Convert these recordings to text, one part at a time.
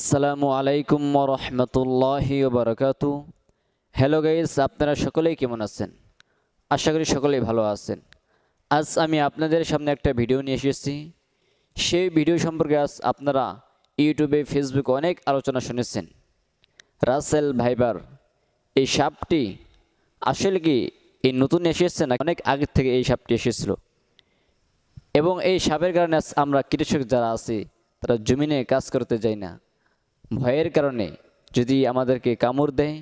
আসসালামু আলাইকুম রহমতুল্লাহি বারাকাতু। হ্যালো গাইস, আপনারা সকলেই কেমন আছেন? আশা করি সকলেই ভালো আছেন। আজ আমি আপনাদের সামনে একটা ভিডিও নিয়ে এসেছি। সেই ভিডিও সম্পর্কে আজ আপনারা ইউটিউবে, ফেসবুকে অনেক আলোচনা শুনেছেন। রাসেল ভাইপার এই সাপটি আসলে কি এই নতুন এসেছে না অনেক আগে থেকে এই সাপটি এসেছিল? এবং এই সাপের কারণে আজ আমরা কৃষক যারা আছি তারা জমিনে কাজ করতে যাই না, ভয়ের কারণে যদি আমাদেরকে কামড় দেয়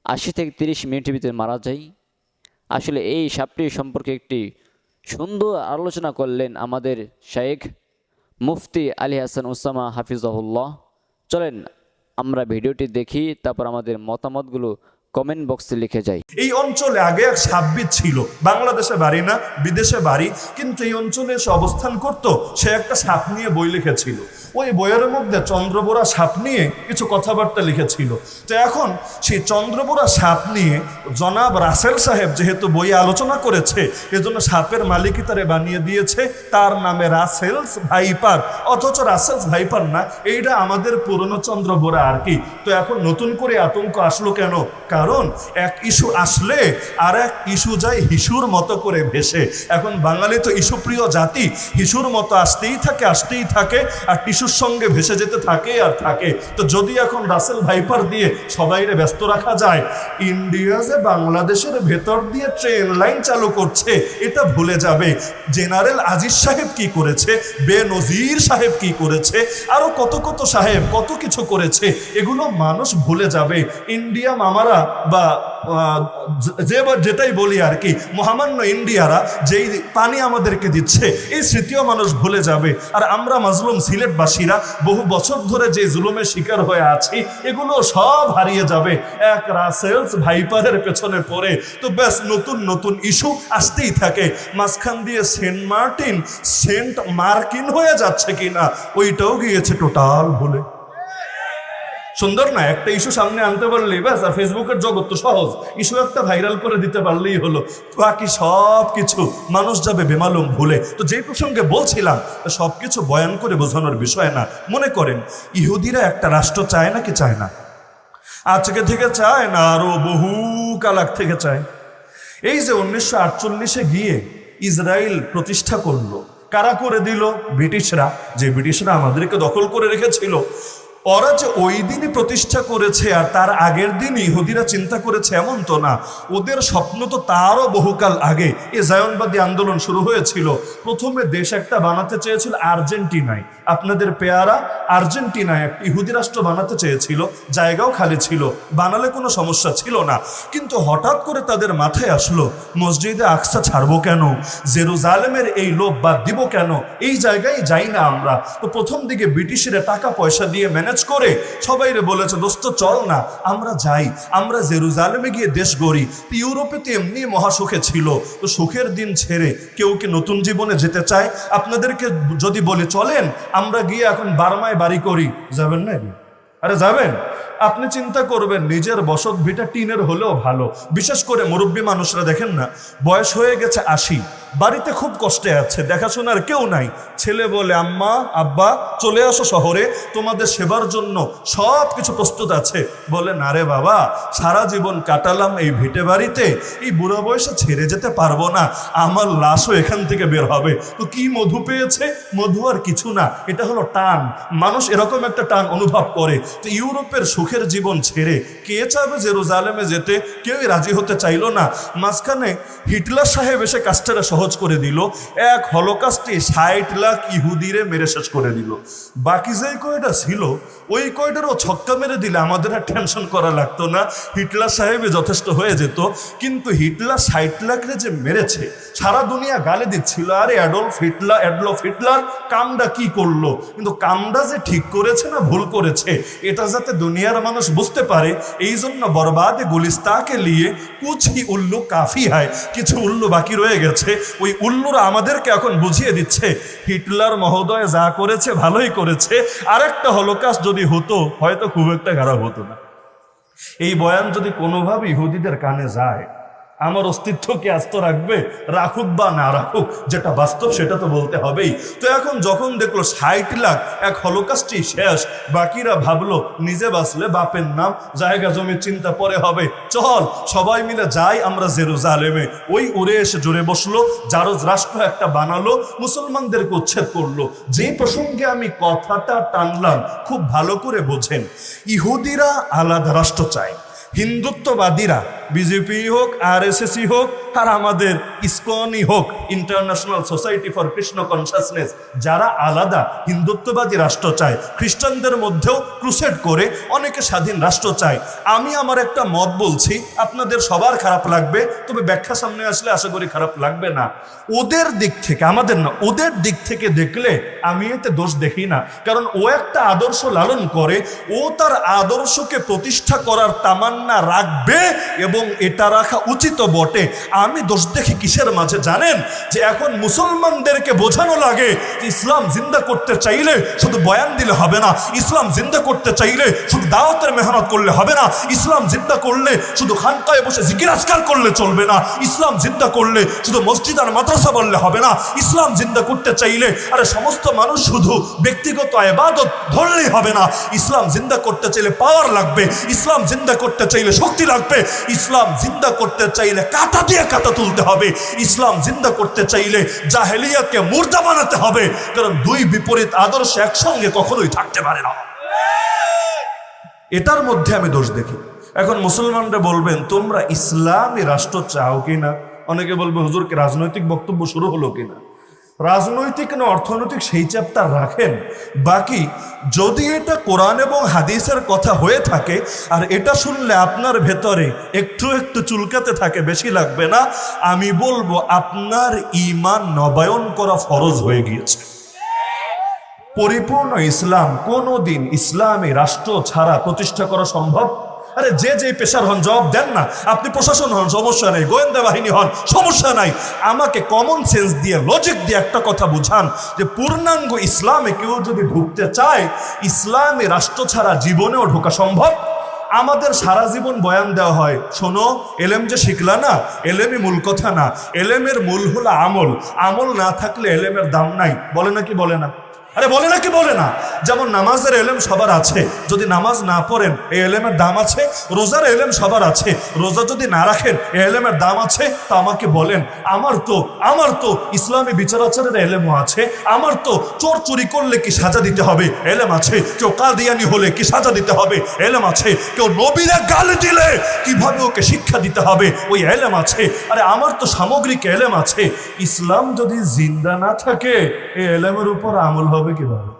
৮০ থেকে ৩০ মিনিটের ভিতরে মারা যায়। আসলে এই সাপটি সম্পর্কে একটি সুন্দর আলোচনা করলেন আমাদের শায়েখ মুফতি আলী হাসান উসামা হাফিজাহুল্লাহ। চলেন আমরা ভিডিওটি দেখি, তারপর আমাদের মতামতগুলো কমেন্ট বক্সে লিখে যাই। এই অঞ্চলে আগে এক সাপবিদ ছিল, বাংলাদেশে বাড়ি না, বিদেশে বাড়ি, কিন্তু এই অঞ্চলে এসে অবস্থান করত। সে একটা সাপ নিয়ে বই লিখেছিল। ওই বইয়ের মধ্যে চন্দ্রবোরা সাপ নিয়ে কিছু কথাবার্তা লিখেছিল। তো এখন সেই চন্দ্রবোরা সাপ নিয়ে জনাব রাসেল সাহেব যেহেতু বইয়ে আলোচনা করেছে, এজন্য সাপের মালিকই তারে বানিয়ে দিয়েছে তার নামে রাসেলস ভাইপার। অথচ রাসেলস ভাইপার না, এইটা আমাদের পুরনো চন্দ্রবোরা আর কি। তো এখন নতুন করে আতঙ্ক আসলো কেন? কারণ এক ইস্যু আসলে আর এক ইস্যু যায় হিসুর মতো করে ভেসে। এখন বাঙালি তো ইস্যুপ্রিয় জাতি, হিসুর মতো আসতেই থাকে আর টিস্যুর সঙ্গে ভেসে যেতে থাকে আর থাকে। তো যদি এখন রাসেল ভাইপার দিয়ে সবাইরে ব্যস্ত রাখা যায়, ইন্ডিয়া যে বাংলাদেশের ভেতর দিয়ে ট্রেন লাইন চালু করছে এটা ভুলে যাবে। জেনারেল আজিজ সাহেব কি করেছে, বেনজির সাহেব কি করেছে, আরো কত কত সাহেব কত কিছু করেছে, এগুলো মানুষ ভুলে যাবে। ইন্ডিয়া মামারা বা যেটাই বলি আর কি, মহামান্য ইন্ডিয়ারা যেই পানি আমাদেরকে দিচ্ছে এই স্মৃতিও মানুষ ভুলে যাবে। আর আমরা মাজলুম সিলেটবাসীরা বহু বছর ধরে যে জুলুমের শিকার হয়ে আছি এগুলো সব হারিয়ে যাবে এক রাসেলস ভাইপারের পেছনে পড়ে। তো ব্যাস নতুন নতুন ইস্যু আসতেই থাকে। মাঝখান দিয়ে সেন্ট মার্কিন হয়ে যাচ্ছে কিনা ওইটাও গিয়েছে টোটাল ভুলে। সুন্দর না? একটা ইস্যু সামনে আনতে পারলেই ব্যাস, আর ফেসবুকের জগৎ তো সহজ, ইস্যু একটা ভাইরাল করে দিতে পারলেই হলো, বাকি সব কিছু মানুষ যাবে বেমালুম ভুলে। তো যে প্রসঙ্গে বলছিলাম, সব কিছু বয়ান করে বোঝানোর বিষয় না। মনে করেন ইহুদিরা একটা রাষ্ট্র চায় নাকি চায় না? আজকে থেকে চায় না, আরো বহু কাল আগ থেকে চায়। এই যে 1948 গিয়ে ইসরায়েল প্রতিষ্ঠা করলো, কারা করে দিল? ব্রিটিশরা। যে ব্রিটিশরা আমাদেরকে দখল করে রেখেছিল, ওরা যে ওই দিনই প্রতিষ্ঠা করেছে আর তার আগের দিনই ইহুদিরা চিন্তা করেছে এমন তো না। ওদের স্বপ্ন তো তারও বহুকাল আগে। এই জায়নবাদী আন্দোলন শুরু হয়েছিল। প্রথমে দেশ একটা বানাতে চেয়েছিল আর্জেন্টিনায়, আপনাদের পেয়ারা আর্জেন্টিনায় একটা ইহুদি রাষ্ট্র বানাতে চেয়েছিল। জায়গাও খালি ছিল, বানালে কোনো সমস্যা ছিল না। কিন্তু হঠাৎ করে তাদের মাথায় আসলো মসজিদে আকসা ছাড়বো কেন, জেরুজালেমের এই লোভ বাদ দিব কেন, এই জায়গায় যাই না আমরা। তো প্রথম দিকে ব্রিটিশরা টাকা পয়সা দিয়ে ম্যানেজ করে সবাইরে বলেছে, দোস্ত চল না আমরা যাই, আমরা জেরুজালেমে গিয়ে দেশ গড়ি। তো ইউরোপে তো এমনি মহাসুখে ছিল, তো সুখের দিন ছেড়ে কেউ কি নতুন জীবনে যেতে চায়? আপনাদেরকে যদি বলে চলেন আমরা গিয়ে এখন বার্মায় বাড়ি করি, যাবেন না? আরে যাবেন? আপনি চিন্তা করবেন নিজের বসত ভিটা টিনের হলেও ভালো। বিশেষ করে মুরব্বী মানুষরা দেখেন না, বয়স হয়ে গেছে 80, বাড়িতে খুব কষ্টে আছে, দেখাশোনার কেউ নাই। ছেলে বলে, আম্মা আব্বা চলে আসো শহরে, তোমাদের সেবার জন্য সব কিছু প্রস্তুত আছে। বলে, না রে বাবা, সারা জীবন কাটালাম এই ভিটে বাড়িতে, এই বুড়া বয়সে ছেড়ে যেতে পারবো না, আমার লাশও এখান থেকে বের হবে। তো কি মধু পেয়েছে? মধু আর কিছু না, এটা হলো টান। মানুষ এরকম একটা টান অনুভব করে। তো ইউরোপের সুখের জীবন ছেড়ে কে চাবে জেরুজালেমে যেতে? কেউই রাজি হতে চাইল না। মাঝখানে হিটলার সাহেব এসে কাজটা সহজ করে দিল। এক হলোকাস্টে 60 লাখ ইহুদিরে মেরে শেষ করে দিল। বাকি যে কয়টা ছিল ওই কয়টারও ছক্কা মেরে দিলে আমাদের আর টেনশন করা লাগতো না, হিটলার সাহেবে যথেষ্ট হয়ে যেত। কিন্তু হিটলার 60 লাখরে যে মেরেছে, সারা দুনিয়া গালে দিচ্ছিল, আরে অ্যাডলফ হিটলার কামটা কি করলো। কিন্তু কামটা যে ঠিক করেছে না ভুল করেছে এটা যাতে দুনিয়ার মানুষ বুঝতে পারে, এই জন্য বরবাদে গুলিস্তাকে নিয়ে কুচি উল্লু কাফি হয়, কিছু উল্লু বাকি রয়ে গেছে। ওই উল্লুরা আমাদেরকে এখন বুঝিয়ে দিচ্ছে হিটলার মহোদয় যা করেছে ভালোই করেছে, আরেকটা হলোকাস্ট যদি হতো হয়তো খুব একটা খারাপ হতো না। এই বয়ান যদি কোনোভাবে ইহুদিদের কানে যায়, আমার অস্তিত্বকে আস্ত রাখবে, রাখুক বা না রাখুক, যেটা বাস্তব সেটা তো বলতে হবেই। তো এখন যখন দেখলো 60 লাখ এক হলোকাস্টই শেষ, বাকিরা ভাবলো নিজে বাঁচলে বাপের নাম, জায়গা জমির চিন্তা পরে হবে, চল সবাই মিলে যাই আমরা জেরুজালেমে। ওই উড়ে এসে জোরে বসলো, জারজ রাষ্ট্র একটা বানালো, মুসলমানদেরকে উচ্ছেদ করলো। যে প্রসঙ্গে আমি কথাটা টানলাম খুব ভালো করে বোঝেন। ইহুদিরা আলাদা রাষ্ট্র চায়, হিন্দুত্ববাদীরা বিজেপি হোক, আরএসএসই হোক, আর আমাদের ইসকনই হোক, international society for Krishna consciousness, যারা আলাদা হিন্দুত্ববাদী রাষ্ট্র চায়। খ্রিস্টানদের মধ্যেও ক্রুসেড করে অনেকে স্বাধীন রাষ্ট্র চায়। আমি আমার একটা মত বলছি, আপনাদের সবার খারাপ লাগবে, তবে ব্যাখ্যা সামনে আসলে আশা করি খারাপ লাগবে না। ওদের দিক থেকে, আমাদের না, ওদের দিক থেকে দেখলে আমি এতে দোষ দেখি না, কারণ ও একটা আদর্শ লালন করে, ও তার আদর্শকে প্রতিষ্ঠা করার তামান্না রাখবে এবং এটা রাখা উচিত বটে। আমি দোষ দেখি কিসের মাঝে জানেন? যে এখন মুসলমানদেরকে বোঝানো লাগে যে ইসলাম জিন্দা করতে চাইলে শুধু বয়ান দিলে হবে না, ইসলাম জিন্দা করতে চাইলে শুধু দাওয়াতের মেহনত করলে হবে না, ইসলাম জিন্দা করলে শুধু খানকায় বসে জিকির আজকার করলে চলবে না, ইসলাম জিন্দা করলে শুধু মসজিদ আর মাদ্রাসা বললে হবে না, ইসলাম জিন্দা করতে চাইলে আরে সমস্ত মানুষ শুধু ব্যক্তিগত ইবাদত ধরলেই হবে না, ইসলাম জিন্দা করতে চাইলে পাওয়ার লাগবে, ইসলাম জিন্দা করতে চাইলে শক্তি লাগবে, ইসলাম জিন্দা করতে চাইলে কাঁটা দিয়ে কাঁটা তুলতে হবে, ইসলাম জিন্দা করতে চাইলে জাহেলিয়াতকে মুর্দা বানাতে হবে, কারণ দুই বিপরীত আদর্শ একসঙ্গে কখনোই থাকতে পারে না। এটার মধ্যে আমি দোষ দেখি। এখন মুসলমানরা বলবেন তোমরা ইসলামী রাষ্ট্র চাও কিনা? অনেকে বলবে হুজুরকে রাজনৈতিক বক্তব্য শুরু হলো কিনা? রাজনৈতিক না অর্থনৈতিক সেই চ্যাপ্টার রাখেন, বাকি যদি এটা কোরআন এবং হাদিসের কথা হয়ে থাকে আর এটা শুনলে আপনার ভেতরে একটু একটু চুলকাতে থাকে, বেশি লাগবে না, আমি বলবো আপনার ঈমান নবায়ন করা ফরজ হয়ে গিয়েছে। পরিপূর্ণ ইসলাম কোনোদিন ইসলামী রাষ্ট্র ছাড়া প্রতিষ্ঠা করা সম্ভব? আরে যে পেশার হন জবাব দেন না, আপনি প্রশাসন হন সমস্যা নাই, গোয়েন্দা বাহিনী হন সমস্যা নাই, আমাকে কমন সেন্স দিয়ে লজিক দিয়ে একটা কথা বুঝান যে পূর্ণাঙ্গ ইসলামে কেউ যদি ঢুকতে চায় ইসলামী রাষ্ট্র ছাড়া জীবনেও ঢোকা সম্ভব? আমাদের সারা জীবন বয়ান দেওয়া হয়, শোনো এলেম যে শিখলা না, এলেমই মূল কথা না, এলেমের মূল হলো আমল, আমল না থাকলে এলেমের দাম নাই, বলে না কি বলে না? আরে বলে না কি বলে না? যেমন নামাজের এলেম সবার আছে, যদি নামাজ না পড়েন এই এলেমের দাম আছে, রোজার এলেম সবার আছে, রোজা যদি না রাখেন এই এলেমের দাম আছে, তা আমাকে বলেন আমার তো ইসলামী বিচার আচারের এলেমও আছে, আমার তো চোর চুরি করলে কি সাজা দিতে হবে এলেম আছে, কেউ কাদিয়ানি হলে কি সাজা দিতে হবে এলেম আছে, কেউ নবীরা গালি দিলে কিভাবে ওকে শিক্ষা দিতে হবে ওই এলেম আছে, আরে আমার তো সামগ্রিক এলেম আছে। ইসলাম যদি জিন্দা না থাকে এই এলেমের উপর আমল হবে কিভাবে?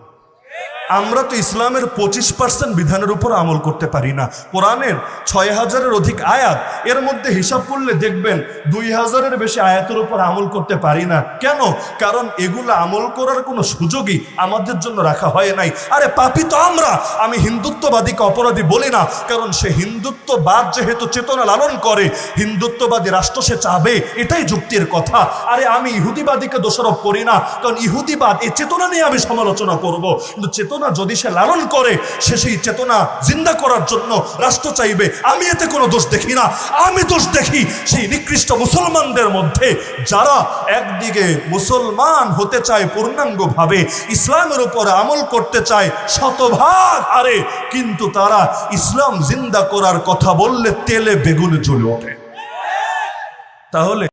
আমরা তো ইসলামের 25% বিধানের উপর আমল করতে পারি না। কোরআনের 6000-এর অধিক আয়াত, এর মধ্যে হিসাব করলে দেখবেন 2000-এর বেশি আয়াতের উপর আমল করতে পারি না। কেন? কারণ এগুলো আমল করার কোনো সুযোগই আমাদের জন্য রাখা হয় নাই। আরে পাপী তো আমরা। আমি হিন্দুত্ববাদীকে অপরাধী বলি না, কারণ সে হিন্দুত্ববাদ যেহেতু চেতনা লালন করে, হিন্দুত্ববাদী রাষ্ট্র সে চাবে, এটাই যুক্তির কথা। আরে আমি ইহুদিবাদীকে দোষারোপ করি না, কারণ ইহুদিবাদ এই চেতনা নিয়ে আমি সমালোচনা করব, কিন্তু চেতনা যদি সে লালন করে সে সেই চেতনা জিন্দা করার জন্য রাষ্ট্র চাইবে, আমি এতে কোনো দোষ দেখি না। আমি দোষ দেখি সেই নিকৃষ্ট মুসলমানদের মধ্যে যারা একদিকে মুসলমান হতে চায় পূর্ণাঙ্গভাবে, ইসলামের উপর আমল করতে চায় শতভাগ, আরে কিন্তু তারা ইসলাম জিন্দা করার কথা বললে তেলে বেগুনে জ্বলে ওঠে। তাহলে